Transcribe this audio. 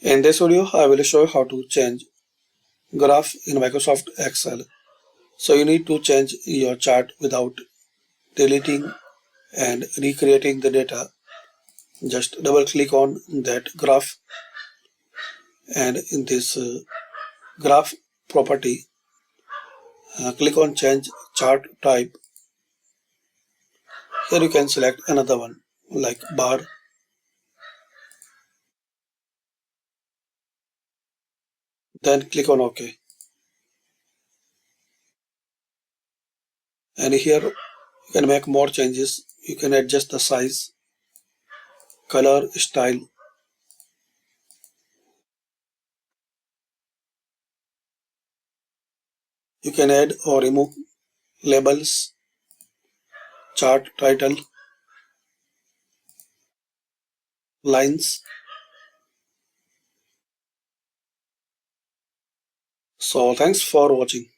In this video, I will show you how to change graph in Microsoft Excel. So you need to change your chart without deleting and recreating the data. Just double click on that graph, and in this graph property, click on change chart type. Here you can select another one like bar. Then click on OK. And here you can make more changes. You can adjust the size, color, style. You can add or remove labels, chart title, lines. So thanks for watching.